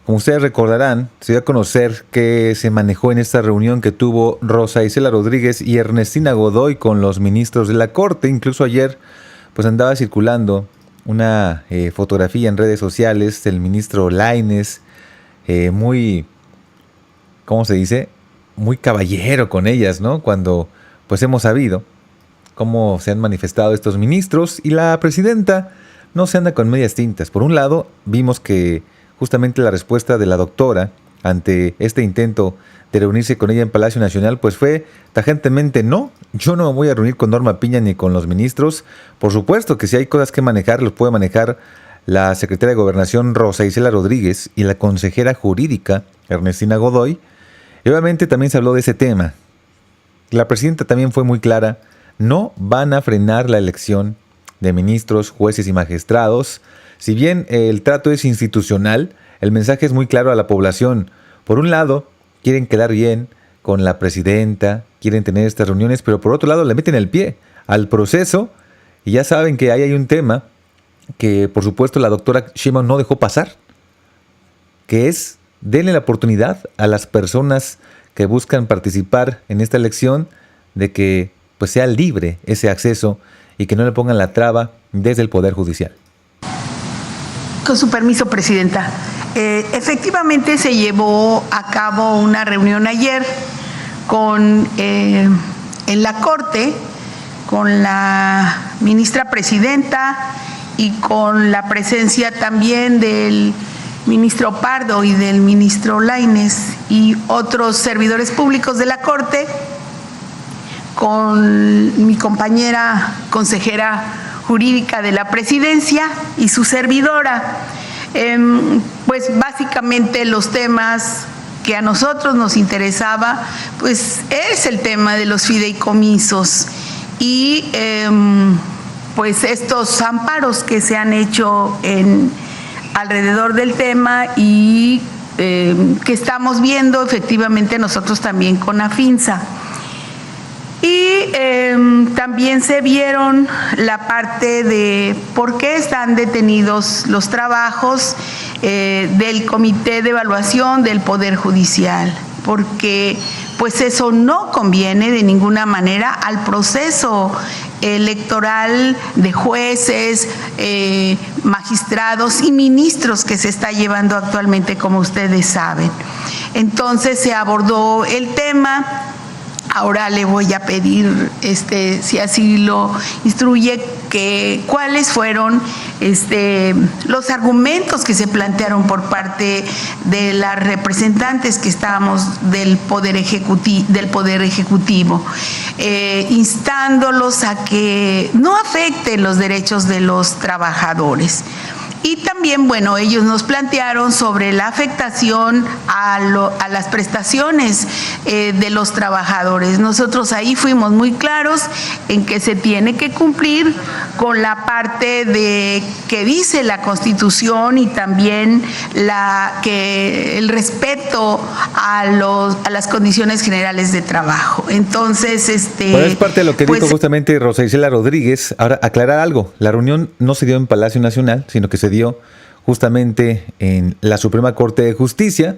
Como ustedes recordarán, se dio a conocer que se manejó en esta reunión que tuvo Rosa Isela Rodríguez y Ernestina Godoy con los ministros de la Corte. Incluso ayer pues andaba circulando una fotografía en redes sociales del ministro Lainez, muy, ¿cómo se dice? Muy caballero con ellas, ¿no? Cuando pues hemos sabido cómo se han manifestado estos ministros, y la presidenta no se anda con medias tintas. Por un lado, vimos que justamente la respuesta de la doctora ante este intento de reunirse con ella en Palacio Nacional pues fue tajantemente: no, yo no me voy a reunir con Norma Piña ni con los ministros. Por supuesto que si hay cosas que manejar, los puede manejar la secretaria de Gobernación Rosa Isela Rodríguez y la consejera jurídica Ernestina Godoy. Y obviamente también se habló de ese tema. La presidenta también fue muy clara: no van a frenar la elección de ministros, jueces y magistrados. Si bien el trato es institucional, el mensaje es muy claro a la población. Por un lado, quieren quedar bien con la presidenta, quieren tener estas reuniones, pero por otro lado le meten el pie al proceso, y ya saben que ahí hay un tema que por supuesto la doctora Sheinbaum no dejó pasar, que es: denle la oportunidad a las personas que buscan participar en esta elección de que pues sea libre ese acceso y que no le pongan la traba desde el Poder Judicial. Con su permiso, Presidenta. Efectivamente se llevó a cabo una reunión ayer en la Corte con la ministra presidenta y con la presencia también del ministro Pardo y del ministro Lainez y otros servidores públicos de la Corte, con mi compañera consejera jurídica de la presidencia y su servidora. Pues básicamente los temas que a nosotros nos interesaba pues es el tema de los fideicomisos y pues estos amparos que se han hecho alrededor del tema y que estamos viendo efectivamente nosotros también con AFINSA. Y también se vieron la parte de por qué están detenidos los trabajos del Comité de Evaluación del Poder Judicial, porque pues eso no conviene de ninguna manera al proceso electoral de jueces, magistrados y ministros que se está llevando actualmente, como ustedes saben. Entonces se abordó el tema. Ahora le voy a pedir, si así lo instruye, que cuáles fueron los argumentos que se plantearon por parte de las representantes que estábamos del Poder Ejecutivo, instándolos a que no afecten los derechos de los trabajadores. Y también, bueno, ellos nos plantearon sobre la afectación a las prestaciones de los trabajadores. Nosotros ahí fuimos muy claros en que se tiene que cumplir con la parte que dice la Constitución y también el respeto a las condiciones generales de trabajo. Entonces, bueno, es parte de lo que dijo justamente Rosa Isela Rodríguez. Ahora, aclarar algo: la reunión no se dio en Palacio Nacional, sino que se dio justamente en la Suprema Corte de Justicia.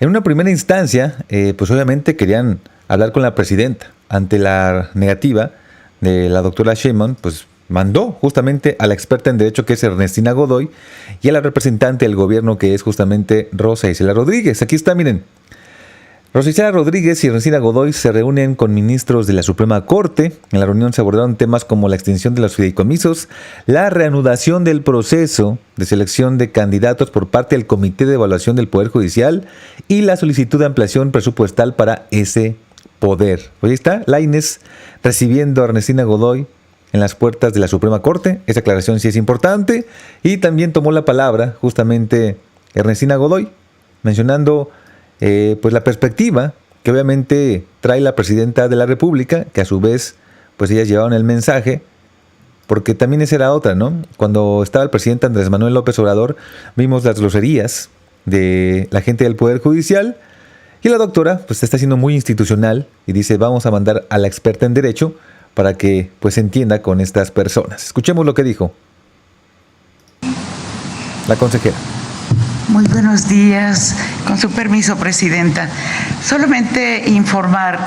En una primera instancia, pues obviamente querían hablar con la presidenta. Ante la negativa de la doctora Sheinbaum, pues mandó justamente a la experta en derecho, que es Ernestina Godoy, y a la representante del gobierno, que es justamente Rosa Isela Rodríguez. Aquí está, miren. Rosa Isela Rodríguez y Ernestina Godoy se reúnen con ministros de la Suprema Corte. En la reunión se abordaron temas como la extensión de los fideicomisos, la reanudación del proceso de selección de candidatos por parte del Comité de Evaluación del Poder Judicial y la solicitud de ampliación presupuestal para ese poder. Pues ahí está Lainez recibiendo a Ernestina Godoy en las puertas de la Suprema Corte. Esa aclaración sí es importante. Y también tomó la palabra justamente Ernestina Godoy, mencionando pues la perspectiva que obviamente trae la presidenta de la República, que a su vez pues ellas llevaron el mensaje, porque también esa era otra, ¿no? Cuando estaba el presidente Andrés Manuel López Obrador, vimos las groserías de la gente del Poder Judicial, y la doctora pues está siendo muy institucional y dice: vamos a mandar a la experta en derecho para que pues se entienda con estas personas. Escuchemos lo que dijo la consejera. Muy buenos días. Con su permiso, Presidenta. Solamente informar,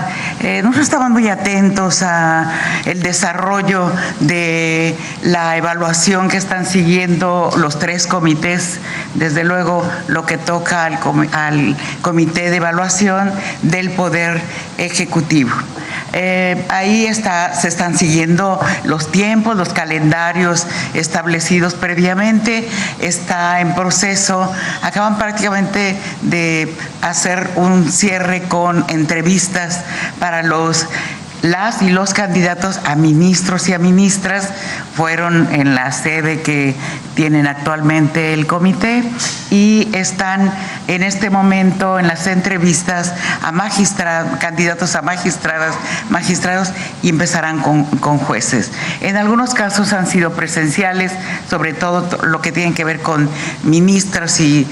nosotros estamos muy atentos a el desarrollo de la evaluación que están siguiendo los 3 comités, desde luego lo que toca al Comité de Evaluación del Poder Ejecutivo. Ahí se están siguiendo los tiempos, los calendarios establecidos previamente, está en proceso, acaban prácticamente de hacer un cierre con entrevistas para las y los candidatos a ministros y a ministras. Fueron en la sede que tienen actualmente el comité y están en este momento en las entrevistas a candidatos a magistrados y empezarán con jueces. En algunos casos han sido presenciales, sobre todo lo que tiene que ver con ministros y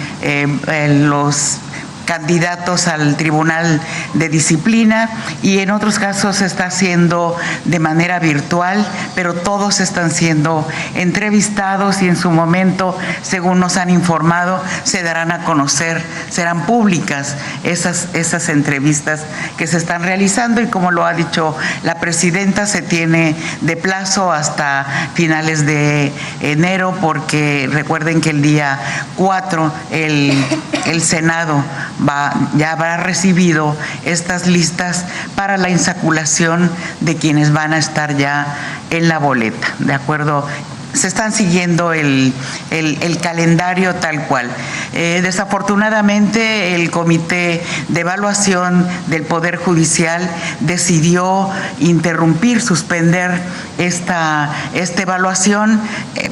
los candidatos al Tribunal de Disciplina, y en otros casos se está haciendo de manera virtual, pero todos están siendo entrevistados y en su momento, según nos han informado, se darán a conocer, serán públicas esas entrevistas que se están realizando, y como lo ha dicho la Presidenta, se tiene de plazo hasta finales de enero, porque recuerden que el día 4 el Senado ya habrá recibido estas listas para la insaculación de quienes van a estar ya en la boleta, ¿de acuerdo? Se están siguiendo el calendario tal cual. Desafortunadamente, el Comité de Evaluación del Poder Judicial decidió suspender esta evaluación.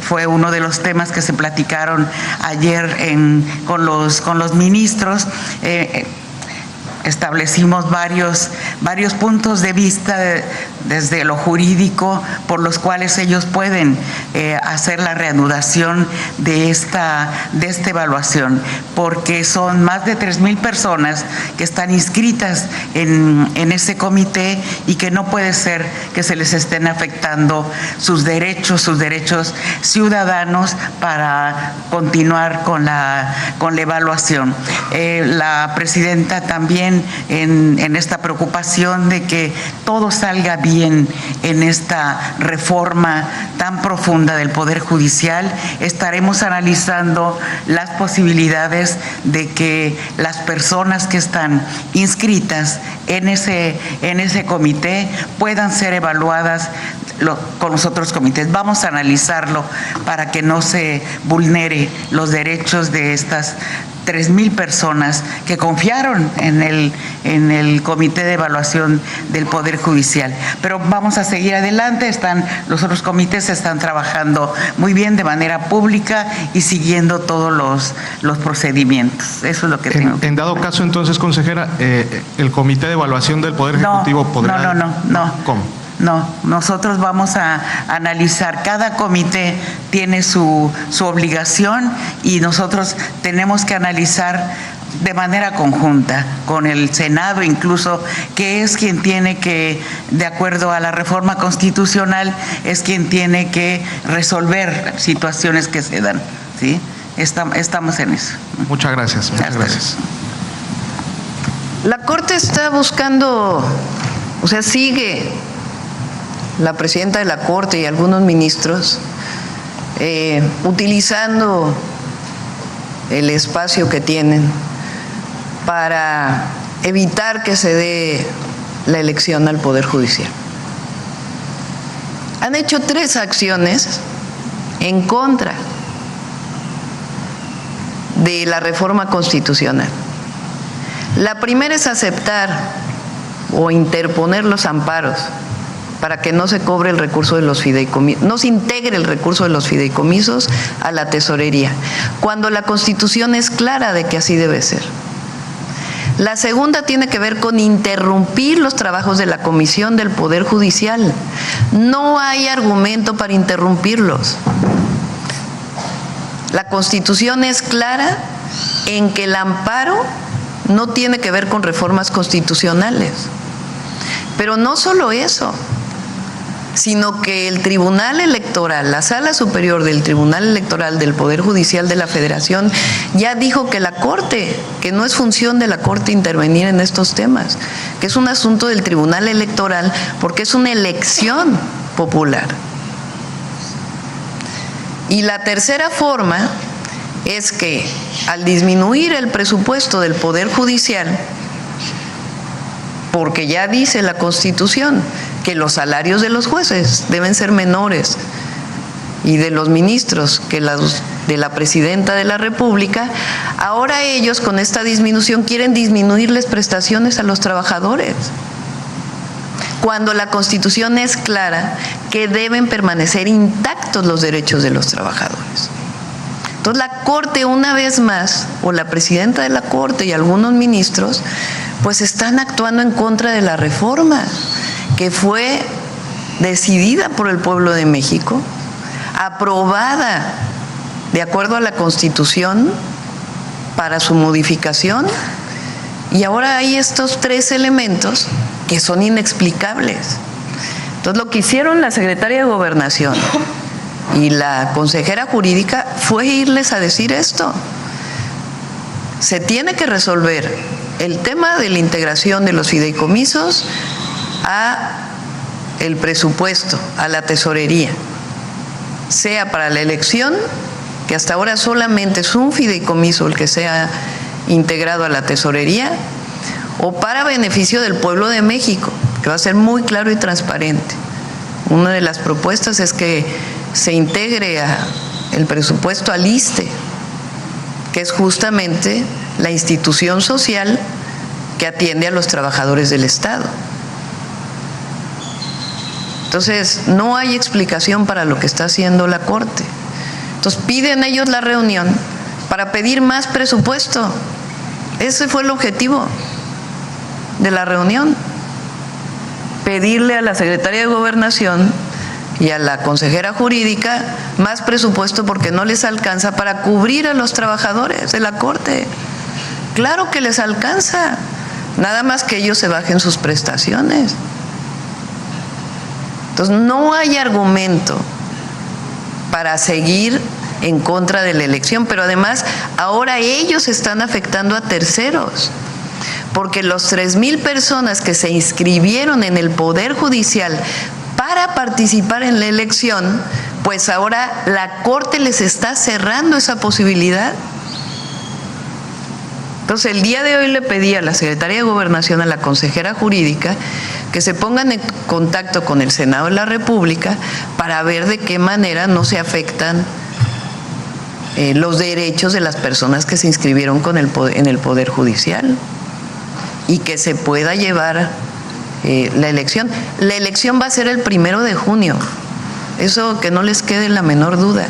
Fue uno de los temas que se platicaron ayer con los ministros. Establecimos varios puntos de vista desde lo jurídico por los cuales ellos pueden hacer la reanudación de esta evaluación, porque son más de 3,000 personas que están inscritas en ese comité y que no puede ser que se les estén afectando sus derechos ciudadanos para continuar con la evaluación. La Presidenta también en esta preocupación de que todo salga bien en esta reforma tan profunda del Poder Judicial, estaremos analizando las posibilidades de que las personas que están inscritas en ese comité puedan ser evaluadas con los otros comités. Vamos a analizarlo para que no se vulnere los derechos de estas 3,000 personas que confiaron en el Comité de Evaluación del Poder Judicial. Pero vamos a seguir adelante, los otros comités están trabajando muy bien de manera pública y siguiendo todos los procedimientos. Eso es lo que tengo. En dado caso, entonces, consejera, el Comité de Evaluación del Poder Ejecutivo podrá... No. ¿Cómo? No, nosotros vamos a analizar, cada comité tiene su obligación y nosotros tenemos que analizar de manera conjunta con el Senado, incluso, que es quien tiene que, de acuerdo a la reforma constitucional, es quien tiene que resolver situaciones que se dan, ¿sí? Estamos en eso. Muchas gracias. La Corte está buscando, sigue la Presidenta de la Corte y algunos ministros utilizando el espacio que tienen para evitar que se dé la elección al Poder Judicial. Han hecho 3 acciones en contra de la reforma constitucional. La primera es aceptar o interponer los amparos para que no se cobre el recurso de los fideicomisos, no se integre el recurso de los fideicomisos a la tesorería, cuando la Constitución es clara de que así debe ser. La segunda tiene que ver con interrumpir los trabajos de la Comisión del Poder Judicial. No hay argumento para interrumpirlos. La Constitución es clara en que el amparo no tiene que ver con reformas constitucionales. Pero no solo eso. sino que el Tribunal Electoral, la Sala Superior del Tribunal Electoral del Poder Judicial de la Federación, ya dijo que la Corte, que no es función de la Corte intervenir en estos temas, que es un asunto del Tribunal Electoral porque es una elección popular. Y la tercera forma es que al disminuir el presupuesto del Poder Judicial, porque ya dice la Constitución que los salarios de los jueces deben ser menores y de los ministros que los de la Presidenta de la República, ahora ellos con esta disminución quieren disminuirles prestaciones a los trabajadores, cuando la Constitución es clara que deben permanecer intactos los derechos de los trabajadores. Entonces la Corte, una vez más, o la Presidenta de la Corte y algunos ministros, pues están actuando en contra de la reforma que fue decidida por el pueblo de México, aprobada de acuerdo a la Constitución para su modificación, y ahora hay estos tres elementos que son inexplicables. Entonces lo que hicieron la Secretaria de Gobernación y la consejera jurídica fue irles a decir esto. Se tiene que resolver el tema de la integración de los fideicomisos a el presupuesto, a la tesorería, sea para la elección, que hasta ahora solamente es un fideicomiso el que sea integrado a la tesorería, o para beneficio del pueblo de México, que va a ser muy claro y transparente. Una de las propuestas es que se integre el presupuesto al ISSSTE, que es justamente la institución social que atiende a los trabajadores del Estado. Entonces, no hay explicación para lo que está haciendo la Corte. Entonces, piden ellos la reunión para pedir más presupuesto. Ese fue el objetivo de la reunión. Pedirle a la Secretaría de Gobernación y a la consejera jurídica más presupuesto porque no les alcanza para cubrir a los trabajadores de la Corte. Claro que les alcanza, nada más que ellos se bajen sus prestaciones. Entonces no hay argumento para seguir en contra de la elección, pero además ahora ellos están afectando a terceros, porque los 3,000 personas que se inscribieron en el Poder Judicial para participar en la elección, pues ahora la Corte les está cerrando esa posibilidad. Entonces, el día de hoy le pedí a la Secretaría de Gobernación, a la consejera jurídica, que se pongan en contacto con el Senado de la República para ver de qué manera no se afectan los derechos de las personas que se inscribieron en el Poder Judicial y que se pueda llevar la elección. La elección va a ser el 1 de junio, eso que no les quede la menor duda.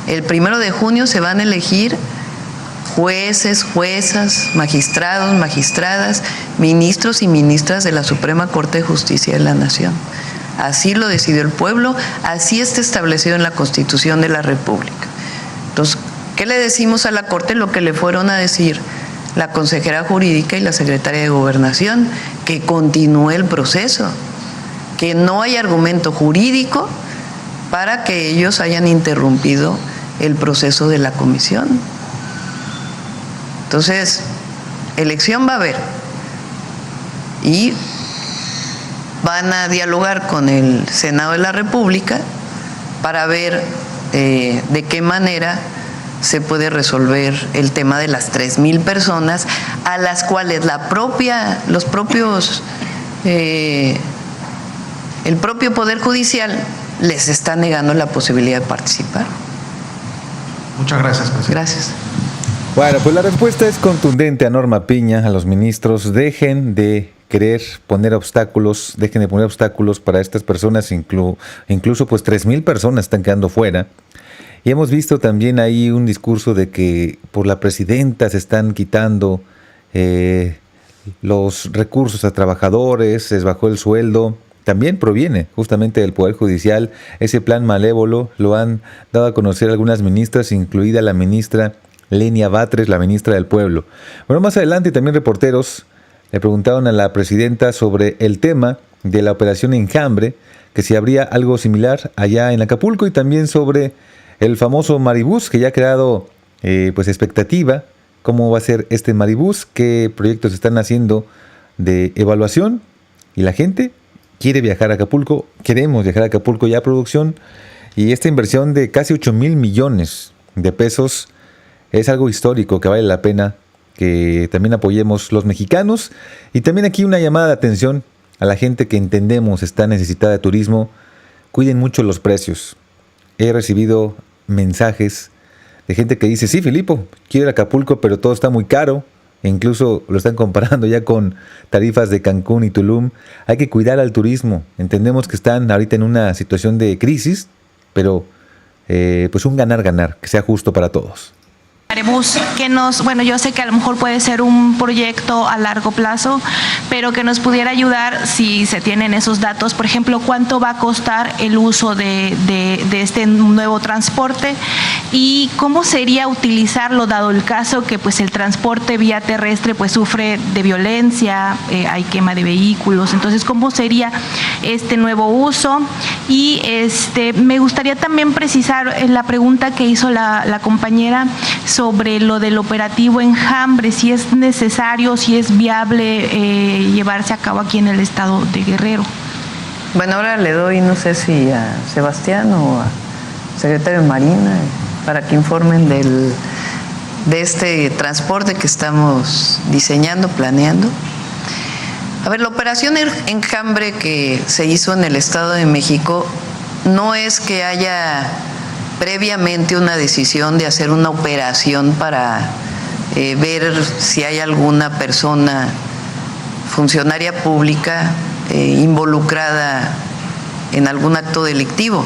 El 1 de junio se van a elegir jueces, juezas, magistrados, magistradas, ministros y ministras de la Suprema Corte de Justicia de la Nación. Así lo decidió el pueblo, así está establecido en la Constitución de la República. Entonces, ¿qué le decimos a la Corte? Lo que le fueron a decir la consejera jurídica y la secretaria de Gobernación, que continúe el proceso, que no hay argumento jurídico para que ellos hayan interrumpido el proceso de la comisión. Entonces, elección va a haber y van a dialogar con el Senado de la República para ver de qué manera se puede resolver el tema de las 3,000 personas a las cuales el propio Poder Judicial les está negando la posibilidad de participar. Muchas gracias, presidente. Gracias. Bueno, pues la respuesta es contundente a Norma Piña, a los ministros: dejen de querer poner obstáculos, dejen de poner obstáculos para estas personas, incluso pues 3,000 personas están quedando fuera. Y hemos visto también ahí un discurso de que por la presidenta se están quitando los recursos a trabajadores, se les bajó el sueldo. También proviene justamente del Poder Judicial. Ese plan malévolo lo han dado a conocer algunas ministras, incluida la ministra Lenia Batres, la ministra del Pueblo. Bueno, más adelante también reporteros le preguntaron a la presidenta sobre el tema de la operación Enjambre, que si habría algo similar allá en Acapulco, y también sobre el famoso Maribús, que ya ha creado pues expectativa. ¿Cómo va a ser este Maribús? ¿Qué proyectos están haciendo de evaluación? Y la gente quiere viajar a Acapulco, queremos viajar a Acapulco ya, producción, y esta inversión de casi 8,000 millones de pesos es algo histórico que vale la pena que también apoyemos los mexicanos. Y también aquí una llamada de atención a la gente que entendemos está necesitada de turismo: cuiden mucho los precios. He recibido mensajes de gente que dice: sí, Filipo, quiero ir a Acapulco, pero todo está muy caro. E incluso lo están comparando ya con tarifas de Cancún y Tulum. Hay que cuidar al turismo. Entendemos que están ahorita en una situación de crisis, pero pues un ganar-ganar, que sea justo para todos. Maribús, bueno, yo sé que a lo mejor puede ser un proyecto a largo plazo, pero que nos pudiera ayudar si se tienen esos datos. Por ejemplo, ¿cuánto va a costar el uso de este nuevo transporte? ¿Y cómo sería utilizarlo, dado el caso que pues el transporte vía terrestre pues sufre de violencia, hay quema de vehículos? Entonces, ¿cómo sería este nuevo uso? Y me gustaría también precisar la pregunta que hizo la compañera sobre lo del operativo Enjambre, si es necesario, si es viable llevarse a cabo aquí en el estado de Guerrero. Bueno, ahora le doy, no sé si a Sebastián o a secretario de Marina, para que informen de este transporte que estamos diseñando, planeando. A ver, la operación Enjambre que se hizo en el Estado de México no es que haya previamente una decisión de hacer una operación para ver si hay alguna persona, funcionaria pública, involucrada en algún acto delictivo,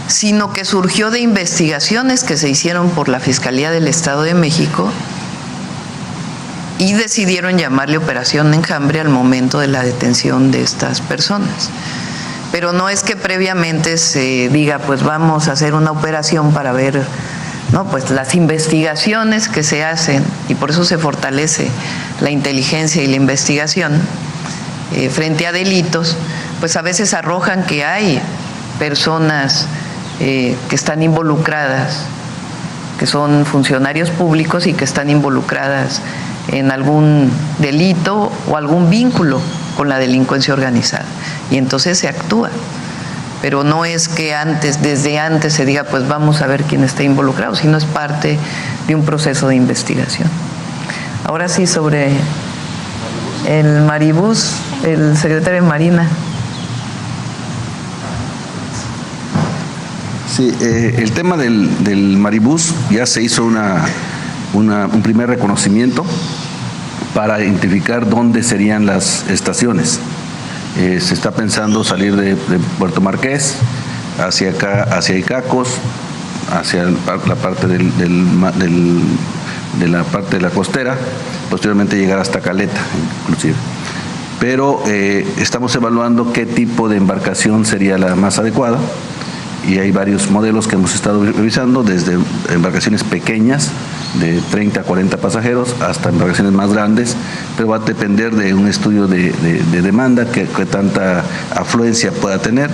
sino que surgió de investigaciones que se hicieron por la Fiscalía del Estado de México y decidieron llamarle Operación Enjambre al momento de la detención de estas personas. Pero no es que previamente se diga, pues vamos a hacer una operación para ver, ¿no?, pues las investigaciones que se hacen, y por eso se fortalece la inteligencia y la investigación frente a delitos, pues a veces arrojan que hay personas que están involucradas, que son funcionarios públicos y que están involucradas en algún delito o algún vínculo con la delincuencia organizada, y entonces se actúa. Pero no es que desde antes se diga, pues vamos a ver quién está involucrado, sino es parte de un proceso de investigación. Ahora sí, sobre el Maribús, el secretario de Marina. Sí, el tema del Maribús, ya se hizo un primer reconocimiento para identificar dónde serían las estaciones. Se está pensando salir de Puerto Marqués hacia acá, hacia Icacos, hacia la parte de la parte de la costera, posteriormente llegar hasta Caleta, inclusive. Pero estamos evaluando qué tipo de embarcación sería la más adecuada, y hay varios modelos que hemos estado revisando, desde embarcaciones pequeñas de 30 a 40 pasajeros hasta embarcaciones más grandes, pero va a depender de un estudio de demanda, que tanta afluencia pueda tener,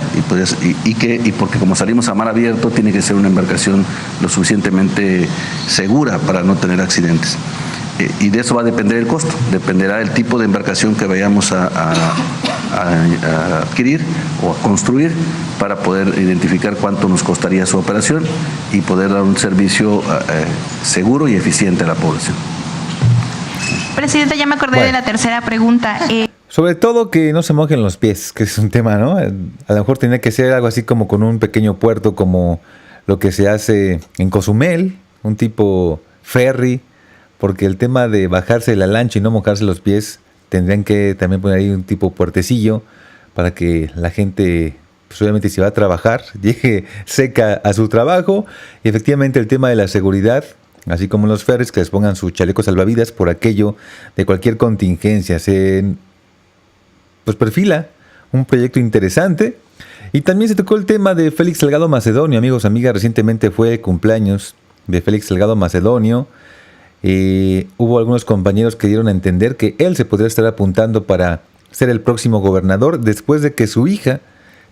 y porque como salimos a mar abierto tiene que ser una embarcación lo suficientemente segura para no tener accidentes. Y de eso va a depender el costo, dependerá del tipo de embarcación que vayamos a adquirir o a construir, para poder identificar cuánto nos costaría su operación y poder dar un servicio seguro y eficiente a la población. Presidenta, ya me acordé de la tercera pregunta. Sobre todo que no se mojen los pies, que es un tema, ¿no? A lo mejor tenía que ser algo así como con un pequeño puerto, como lo que se hace en Cozumel, un tipo ferry, porque el tema de bajarse de la lancha y no mojarse los pies, tendrían que también poner ahí un tipo puertecillo para que la gente, pues obviamente si va a trabajar, llegue seca a su trabajo. Y efectivamente el tema de la seguridad, así como los ferries, que les pongan sus chalecos salvavidas por aquello de cualquier contingencia. Se pues perfila un proyecto interesante. Y también se tocó el tema de Félix Salgado Macedonio. Amigos, amigas, recientemente fue el cumpleaños de Félix Salgado Macedonio. Hubo algunos compañeros que dieron a entender que él se podría estar apuntando para ser el próximo gobernador después de que su hija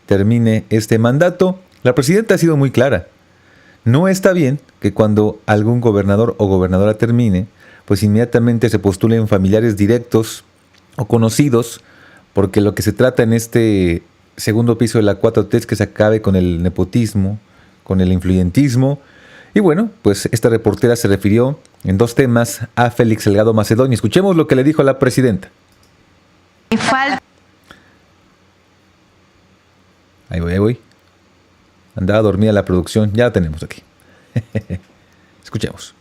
termine este mandato. La presidenta ha sido muy clara. No está bien que cuando algún gobernador o gobernadora termine, pues inmediatamente se postulen familiares directos o conocidos, porque lo que se trata en este segundo piso de la 4T es que se acabe con el nepotismo, con el influyentismo. Y bueno, pues esta reportera se refirió en 2 temas a Félix Salgado Macedonio. Escuchemos lo que le dijo a la presidenta. Ahí voy. Andaba dormida la producción, ya la tenemos aquí. Escuchemos.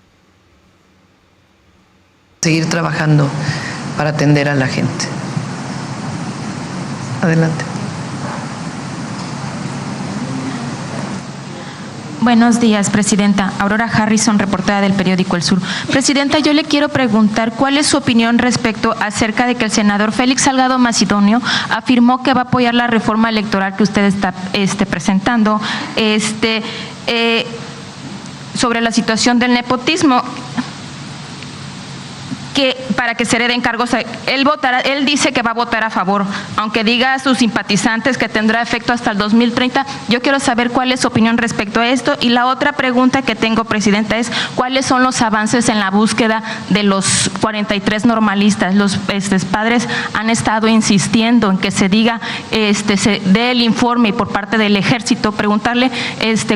Seguir trabajando para atender a la gente. Adelante. Buenos días, Presidenta. Aurora Harrison, reportera del periódico El Sur. Presidenta, yo le quiero preguntar cuál es su opinión respecto acerca de que el senador Félix Salgado Macedonio afirmó que va a apoyar la reforma electoral que usted está presentando sobre la situación del nepotismo, que para que se hereden cargos, él dice que va a votar a favor, aunque diga a sus simpatizantes que tendrá efecto hasta el 2030. Yo quiero saber cuál es su opinión respecto a esto. Y la otra pregunta que tengo, Presidenta, es cuáles son los avances en la búsqueda de los 43 normalistas. Los padres han estado insistiendo en que se diga, se dé el informe por parte del Ejército. Preguntarle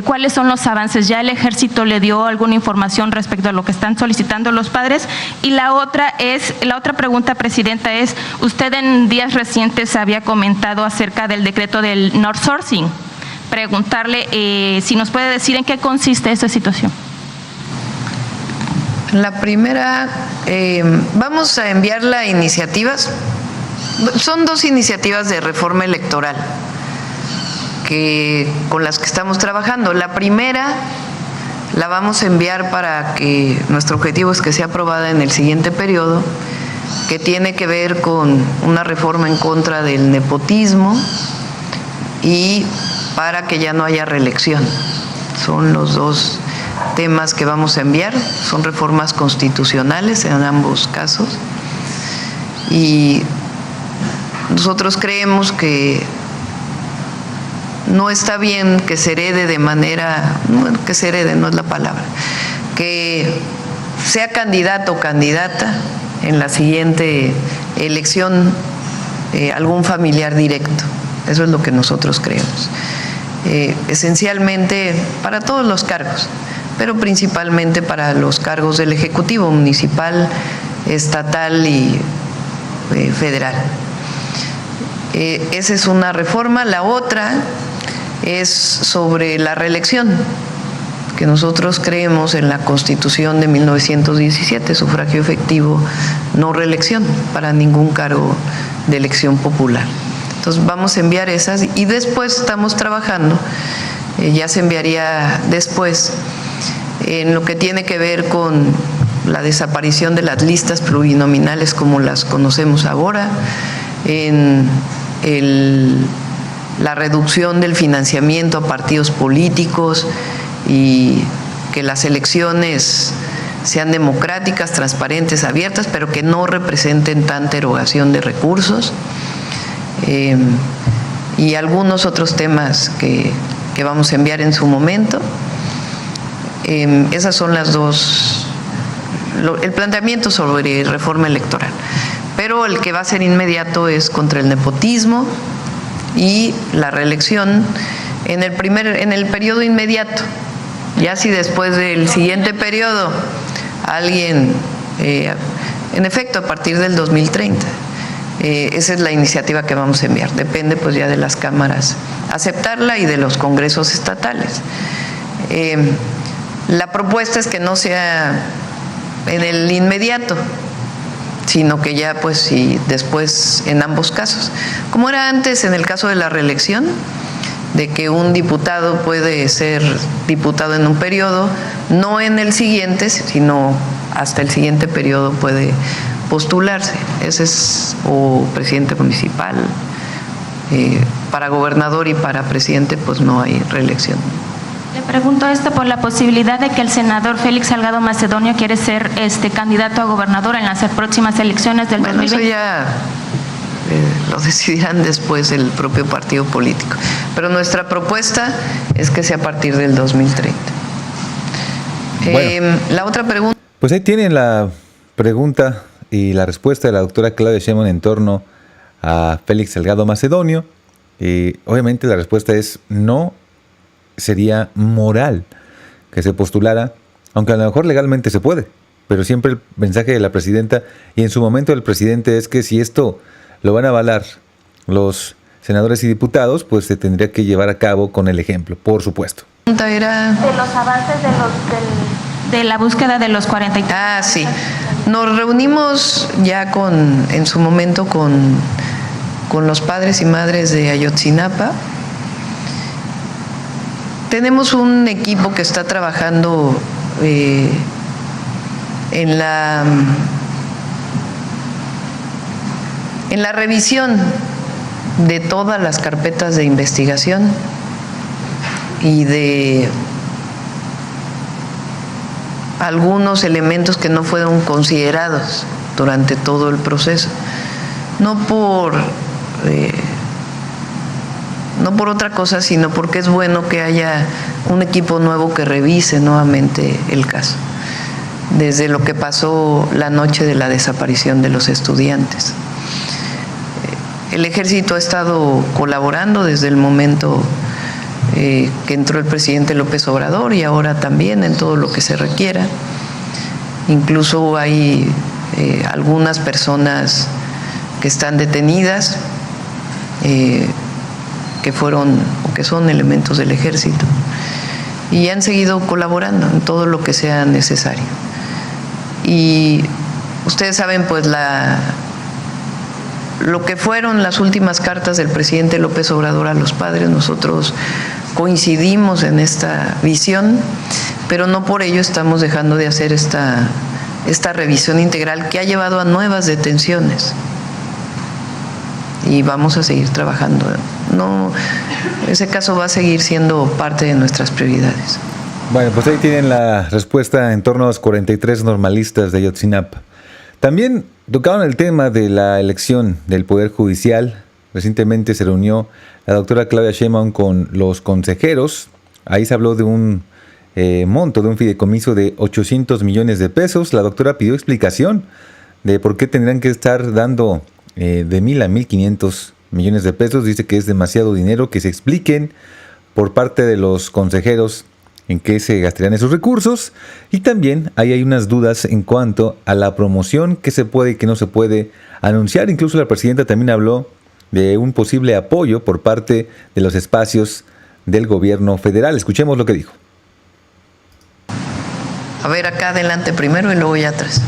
cuáles son los avances. ¿Ya el Ejército le dio alguna información respecto a lo que están solicitando los padres? Y la otra pregunta, Presidenta, es, usted en días recientes había comentado acerca del decreto del outsourcing. Preguntarle si nos puede decir en qué consiste esta situación. La primera, vamos a enviar las iniciativas. Son 2 iniciativas de reforma electoral con las que estamos trabajando. La primera la vamos a enviar para que nuestro objetivo es que sea aprobada en el siguiente periodo, que tiene que ver con una reforma en contra del nepotismo y para que ya no haya reelección. Son los 2 temas que vamos a enviar, son reformas constitucionales en ambos casos. Y nosotros creemos que no está bien que se herede de manera, que se herede no es la palabra, que sea candidato o candidata en la siguiente elección algún familiar directo. Eso es lo que nosotros creemos. Esencialmente para todos los cargos, pero principalmente para los cargos del Ejecutivo municipal, estatal y federal. Esa es una reforma. La otra es sobre la reelección, que nosotros creemos en la Constitución de 1917, sufragio efectivo, no reelección para ningún cargo de elección popular. Entonces vamos a enviar esas y después estamos trabajando, ya se enviaría después, en lo que tiene que ver con la desaparición de las listas plurinominales como las conocemos ahora, en la reducción del financiamiento a partidos políticos y que las elecciones sean democráticas, transparentes, abiertas, pero que no representen tanta erogación de recursos, y algunos otros temas que vamos a enviar en su momento. Esas son las 2, el planteamiento sobre reforma electoral. Pero el que va a ser inmediato es contra el nepotismo y la reelección en el periodo inmediato. Ya si después del siguiente periodo alguien, en efecto, a partir del 2030, esa es la iniciativa que vamos a enviar. Depende pues ya de las cámaras aceptarla y de los congresos estatales. La propuesta es que no sea en el inmediato, sino que ya pues sí después en ambos casos. Como era antes en el caso de la reelección, de que un diputado puede ser diputado en un periodo, no en el siguiente, sino hasta el siguiente periodo puede postularse. Ese es, o presidente municipal, para gobernador y para presidente pues no hay reelección. Le pregunto esto por la posibilidad de que el senador Félix Salgado Macedonio quiere ser candidato a gobernador en las próximas elecciones del 2020. Eso ya lo decidirán después el propio partido político. Pero nuestra propuesta es que sea a partir del 2030. Bueno, la otra pregunta. Pues ahí tienen la pregunta y la respuesta de la doctora Claudia Sheinbaum en torno a Félix Salgado Macedonio. Obviamente la respuesta es no sería moral que se postulara, aunque a lo mejor legalmente se puede, pero siempre el mensaje de la presidenta y en su momento del presidente es que si esto lo van a avalar los senadores y diputados, pues se tendría que llevar a cabo con el ejemplo, por supuesto. La pregunta era de los avances de la búsqueda de los 43. Ah, sí. Nos reunimos ya en su momento con los padres y madres de Ayotzinapa. Tenemos un equipo que está trabajando en la revisión de todas las carpetas de investigación y de algunos elementos que no fueron considerados durante todo el proceso. No por otra cosa, sino porque es bueno que haya un equipo nuevo que revise nuevamente el caso, desde lo que pasó la noche de la desaparición de los estudiantes. El Ejército ha estado colaborando desde el momento que entró el presidente López Obrador y ahora también en todo lo que se requiera. Incluso hay algunas personas que están detenidas, que fueron o que son elementos del Ejército y han seguido colaborando en todo lo que sea necesario. Y ustedes saben pues lo que fueron las últimas cartas del presidente López Obrador a los padres. Nosotros coincidimos en esta visión, pero no por ello estamos dejando de hacer esta revisión integral que ha llevado a nuevas detenciones. Y vamos a seguir trabajando. No, ese caso va a seguir siendo parte de nuestras prioridades. Bueno, pues ahí tienen la respuesta en torno a los 43 normalistas de Ayotzinapa. También tocaron el tema de la elección del Poder Judicial. Recientemente se reunió la doctora Claudia Sheinbaum con los consejeros. Ahí se habló de un monto, de un fideicomiso de 800 millones de pesos. La doctora pidió explicación de por qué tendrían que estar dando de 1,000 a 1,500 millones de pesos. Dice que es demasiado dinero, que se expliquen por parte de los consejeros en qué se gastarían esos recursos. Y también ahí hay unas dudas en cuanto a la promoción, que se puede y que no se puede anunciar. Incluso la presidenta también habló de un posible apoyo por parte de los espacios del gobierno federal. Escuchemos lo que dijo. A ver, acá adelante primero y luego ya atrás.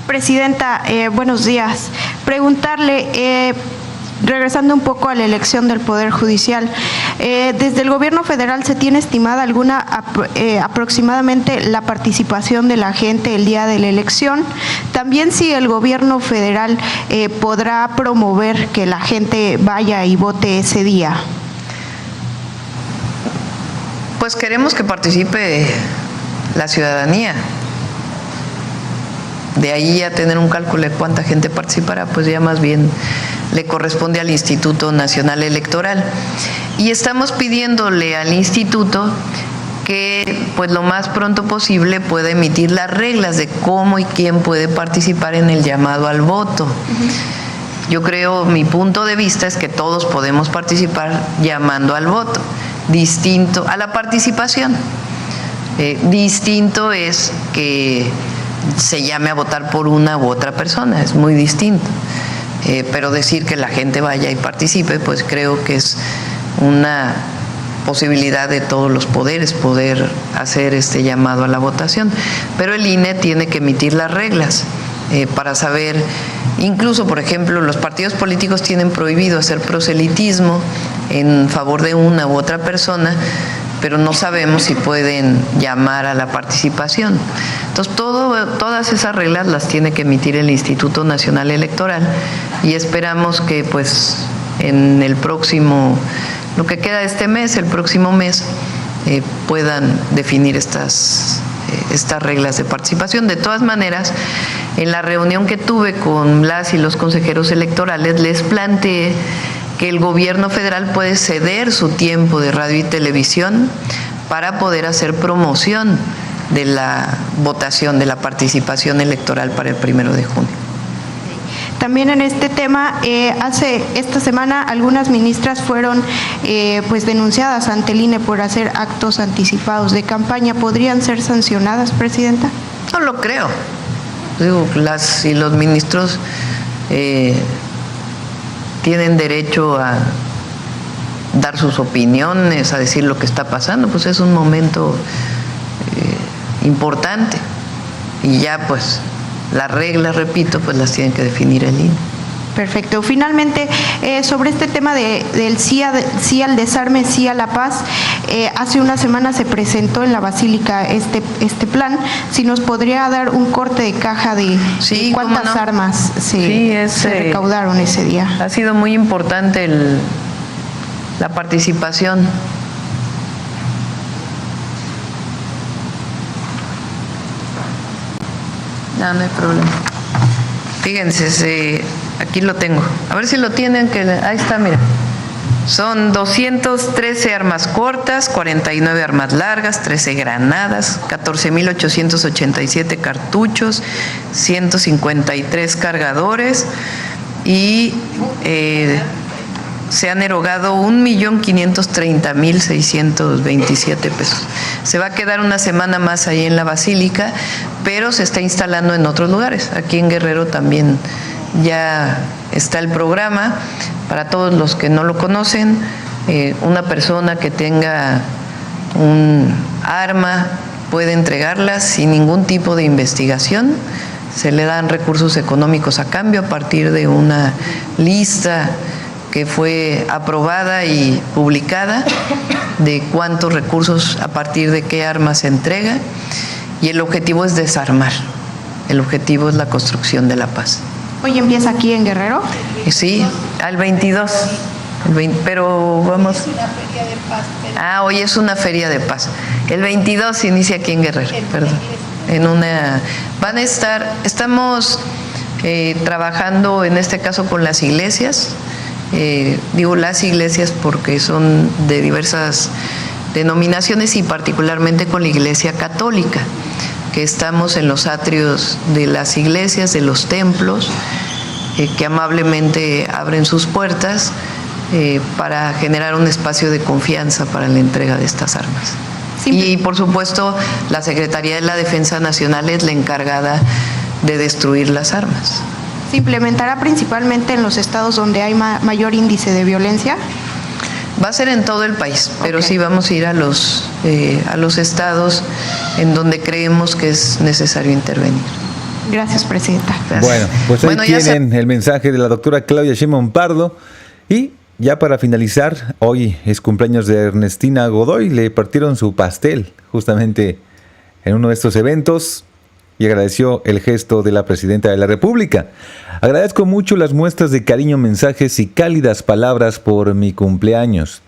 Presidenta, buenos días. Preguntarle, regresando un poco a la elección del Poder Judicial, desde el gobierno federal se tiene estimada aproximadamente la participación de la gente el día de la elección. También si el gobierno federal podrá promover que la gente vaya y vote ese día. Pues queremos que participe la ciudadanía. De ahí a tener un cálculo de cuánta gente participará, pues ya más bien le corresponde al Instituto Nacional Electoral. Y estamos pidiéndole al instituto que pues lo más pronto posible pueda emitir las reglas de cómo y quién puede participar en el llamado al voto. Yo creo, mi punto de vista es que todos podemos participar llamando al voto, distinto a la participación. Distinto es que se llame a votar por una u otra persona, es muy distinto. Pero decir que la gente vaya y participe, pues creo que es una posibilidad de todos los poderes poder hacer este llamado a la votación. Pero el INE tiene que emitir las reglas para saber, incluso por ejemplo los partidos políticos tienen prohibido hacer proselitismo en favor de una u otra persona, pero no sabemos si pueden llamar a la participación. Entonces, todas esas reglas las tiene que emitir el Instituto Nacional Electoral y esperamos que pues en el próximo, lo que queda de este mes, el próximo mes, puedan definir estas reglas de participación. De todas maneras, en la reunión que tuve con las y los consejeros electorales, les planteé que el gobierno federal puede ceder su tiempo de radio y televisión para poder hacer promoción de la votación, de la participación electoral para el 1 de junio. También en este tema, esta semana algunas ministras fueron pues denunciadas ante el INE por hacer actos anticipados de campaña. ¿Podrían ser sancionadas, Presidenta? No lo creo. Digo, las y los ministros tienen derecho a dar sus opiniones, a decir lo que está pasando, pues es un momento importante. Y ya pues las reglas, repito, pues las tienen que definir el INE. Perfecto. Finalmente, sobre este tema del sí al desarme, sí a la paz, hace una semana se presentó en la Basílica este plan. Si nos podría dar un corte de caja de cuántas armas se recaudaron ese día. Ha sido muy importante la participación. No hay problema. Fíjense, aquí lo tengo. A ver si lo tienen, ahí está, mira. Son 213 armas cortas, 49 armas largas, 13 granadas, 14.887 cartuchos, 153 cargadores y se han erogado 1.530.627 pesos. Se va a quedar una semana más ahí en la Basílica, pero se está instalando en otros lugares. Aquí en Guerrero también ya está el programa. Para todos los que no lo conocen, una persona que tenga un arma puede entregarla sin ningún tipo de investigación. Se le dan recursos económicos a cambio a partir de una lista que fue aprobada y publicada de cuántos recursos a partir de qué armas se entrega, y el objetivo es desarmar, el objetivo es la construcción de la paz. ¿Hoy empieza aquí en Guerrero? Sí, al 22, pero vamos. Es una feria de paz. Hoy es una feria de paz. El 22 se inicia aquí en Guerrero, perdón. Estamos trabajando en este caso con las iglesias. Digo las iglesias porque son de diversas denominaciones y particularmente con la Iglesia Católica, que estamos en los atrios de las iglesias, de los templos, que amablemente abren sus puertas para generar un espacio de confianza para la entrega de estas armas. Y por supuesto la Secretaría de la Defensa Nacional es la encargada de destruir las armas. ¿Se implementará principalmente en los estados donde hay mayor índice de violencia? Va a ser en todo el país, pero sí vamos a ir a los estados en donde creemos que es necesario intervenir. Gracias, Presidenta. Gracias. Bueno, pues ahí tienen el mensaje de la doctora Claudia Sheinbaum Pardo. Y ya para finalizar, hoy es cumpleaños de Ernestina Godoy. Le partieron su pastel justamente en uno de estos eventos y agradeció el gesto de la Presidenta de la República. Agradezco mucho las muestras de cariño, mensajes y cálidas palabras por mi cumpleaños.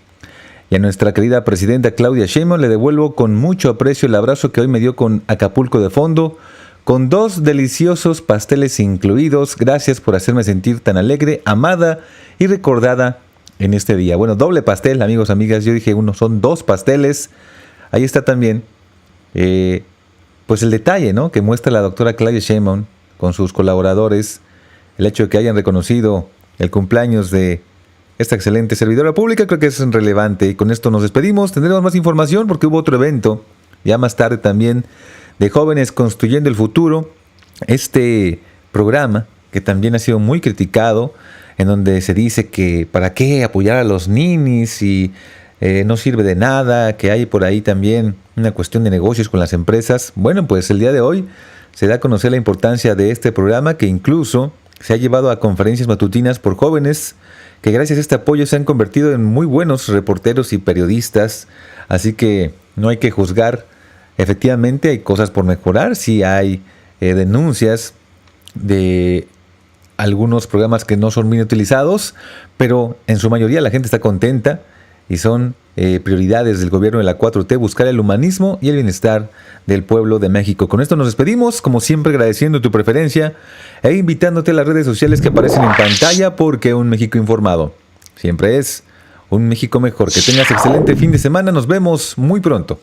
Y a nuestra querida Presidenta Claudia Sheinbaum le devuelvo con mucho aprecio el abrazo que hoy me dio con Acapulco de fondo, con 2 deliciosos pasteles incluidos. Gracias por hacerme sentir tan alegre, amada y recordada en este día. Bueno, doble pastel, amigos, amigas. Yo dije son 2 pasteles. Ahí está también pues el detalle, ¿no?, que muestra la doctora Claudia Sheinbaum con sus colaboradores, el hecho de que hayan reconocido el cumpleaños de esta excelente servidora pública, creo que es relevante. Y con esto nos despedimos. Tendremos más información porque hubo otro evento, ya más tarde también, de Jóvenes Construyendo el Futuro. Este programa que también ha sido muy criticado, en donde se dice que para qué apoyar a los ninis y no sirve de nada, que hay por ahí también una cuestión de negocios con las empresas. Bueno, pues el día de hoy se da a conocer la importancia de este programa, que incluso se ha llevado a conferencias matutinas por jóvenes que gracias a este apoyo se han convertido en muy buenos reporteros y periodistas. Así que no hay que juzgar. Efectivamente hay cosas por mejorar, sí hay denuncias de algunos programas que no son bien utilizados, pero en su mayoría la gente está contenta y son prioridades del gobierno de la 4T, buscar el humanismo y el bienestar del pueblo de México. Con esto nos despedimos, como siempre agradeciendo tu preferencia e invitándote a las redes sociales que aparecen en pantalla, porque un México informado siempre es un México mejor. Que tengas excelente fin de semana, nos vemos muy pronto.